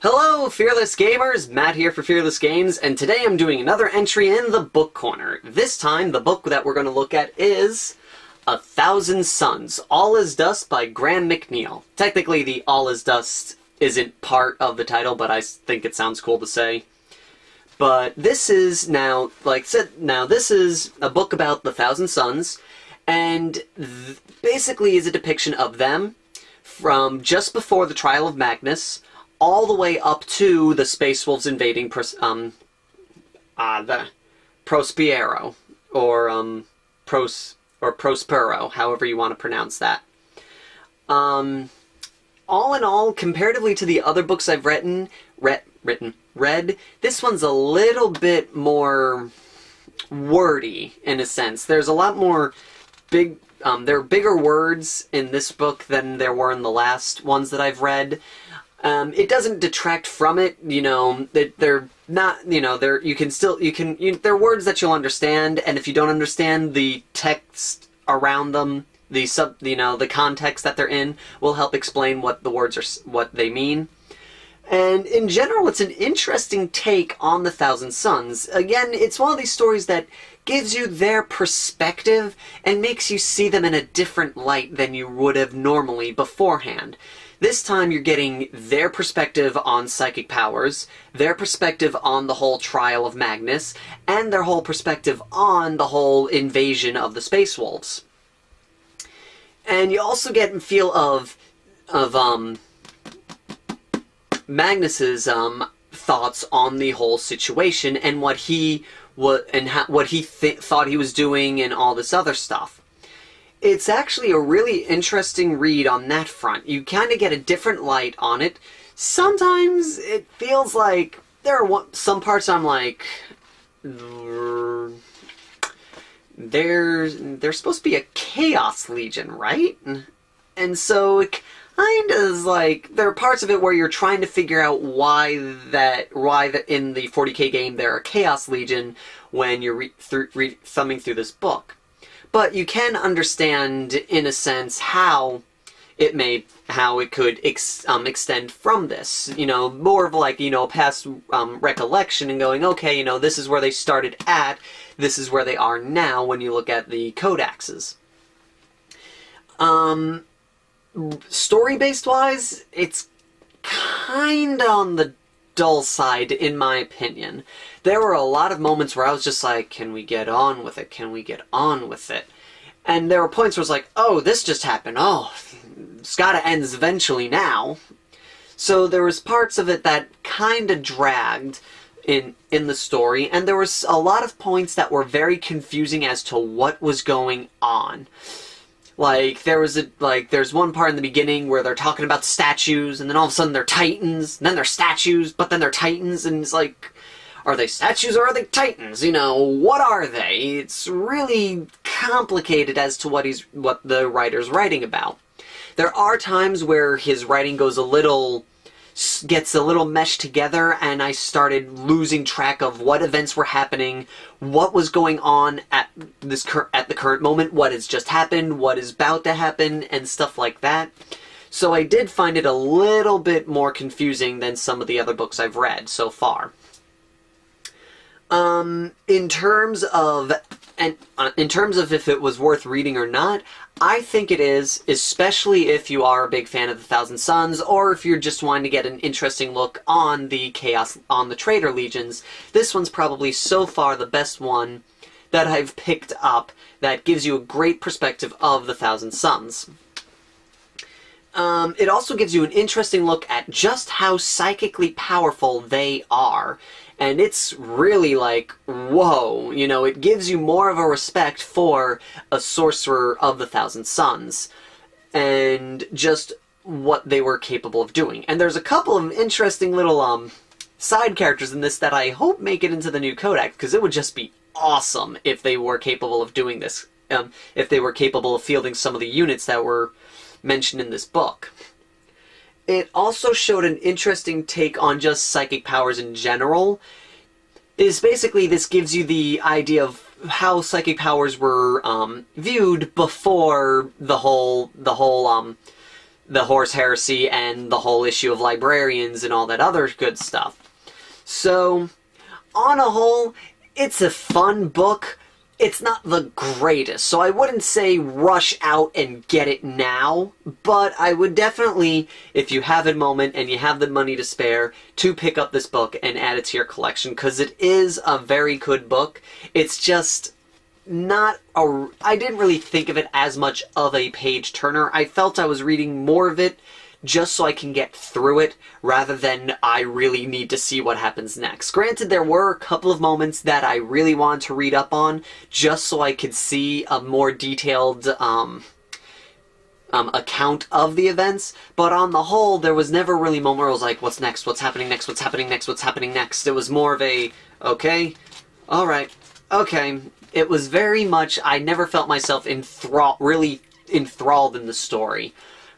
Hello, Fearless Gamers! Matt here for Fearless Games, and today I'm doing another entry in the Book Corner. This time, the book that we're going to look at is 1,000 Suns, All Is Dust by Graham McNeill. Technically, the All Is Dust isn't part of the title, but I think it sounds cool to say. But this is now, this is a book about the 1,000 Suns, and basically is a depiction of them from just before the trial of Magnus, all the way up to the Space Wolves invading the Prospero, or Prospero, however you want to pronounce that. All in all, comparatively to the other books I've read, this one's a little bit more wordy, in a sense. There's a lot more there are bigger words in this book than there were in the last ones that I've read. It doesn't detract from it, they're not, they're words that you'll understand, and if you don't understand the text around them, the context that they're in will help explain what the words are, what they mean. And in general, it's an interesting take on the 1,000 Suns. Again, it's one of these stories that gives you their perspective and makes you see them in a different light than you would have normally beforehand. This time you're getting their perspective on psychic powers, their perspective on the whole trial of Magnus, and their whole perspective on the whole invasion of the Space Wolves. And you also get a feel of Magnus's thoughts on the whole situation and what he thought he was doing and all this other stuff. It's actually a really interesting read on that front. You kind of get a different light on it. Sometimes it feels like there are some parts I'm like, there's supposed to be a Chaos Legion, right? And so it kind of is like, there are parts of it where you're trying to figure out why in the 40k game there are Chaos Legion when you're thumbing through this book. But you can understand, in a sense, how it could extend from this. More of like, past recollection and going, okay, this is where they started at, this is where they are now when you look at the codexes. Story-based wise, it's kinda on the dull side, in my opinion. There were a lot of moments where I was just like, can we get on with it? Can we get on with it? And there were points where I was like, oh, this just happened. Oh, it's gotta end eventually now. So there was parts of it that kinda dragged in the story, and there was a lot of points that were very confusing as to what was going on. Like, there's one part in the beginning where they're talking about statues, and then all of a sudden they're titans, and then they're statues, but then they're titans, and it's like, are they statues or are they titans? What are they? It's really complicated as to what the writer's writing about. There are times where his writing gets a little meshed together, and I started losing track of what events were happening, what was going on at the current moment, what has just happened, what is about to happen, and stuff like that. So I did find it a little bit more confusing than some of the other books I've read so far. In terms of if it was worth reading or not, I think it is, especially if you are a big fan of the 1,000 Suns, or if you're just wanting to get an interesting look on the Traitor Legions. This one's probably so far the best one that I've picked up that gives you a great perspective of the 1,000 Suns. It also gives you an interesting look at just how psychically powerful they are. And it's really like, whoa, it gives you more of a respect for a sorcerer of the 1,000 Suns, and just what they were capable of doing. And there's a couple of interesting little side characters in this that I hope make it into the new codex, because it would just be awesome if they were capable of doing this, if they were capable of fielding some of the units that were mentioned in this book. It also showed an interesting take on just psychic powers in general. Basically, this gives you the idea of how psychic powers were viewed before the whole the Horse Heresy and the whole issue of librarians and all that other good stuff. So, on a whole, it's a fun book. It's not the greatest, so I wouldn't say rush out and get it now, but I would definitely, if you have a moment and you have the money to spare, to pick up this book and add it to your collection, because it is a very good book. It's just not a... I didn't really think of it as much of a page-turner. I felt I was reading more of it just so I can get through it, rather than I really need to see what happens next. Granted, there were a couple of moments that I really wanted to read up on, just so I could see a more detailed account of the events, but on the whole, there was never really a moment where I was like, what's next, what's happening next, what's happening next, what's happening next? It was more of a, okay, alright, okay. It was very much, I never felt myself really enthralled in the story,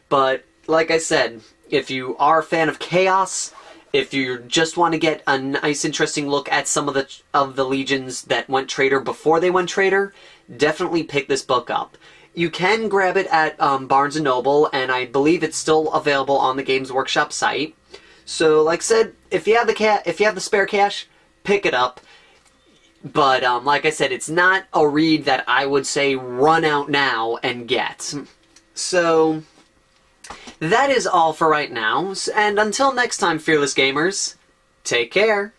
but like I said, if you are a fan of chaos, if you just want to get a nice, interesting look at some of the legions that went traitor before they went traitor, definitely pick this book up. You can grab it at Barnes & Noble, and I believe it's still available on the Games Workshop site. So, like I said, if you have the spare cash, pick it up. But like I said, it's not a read that I would say run out now and get. So that is all for right now, and until next time, fearless gamers, take care!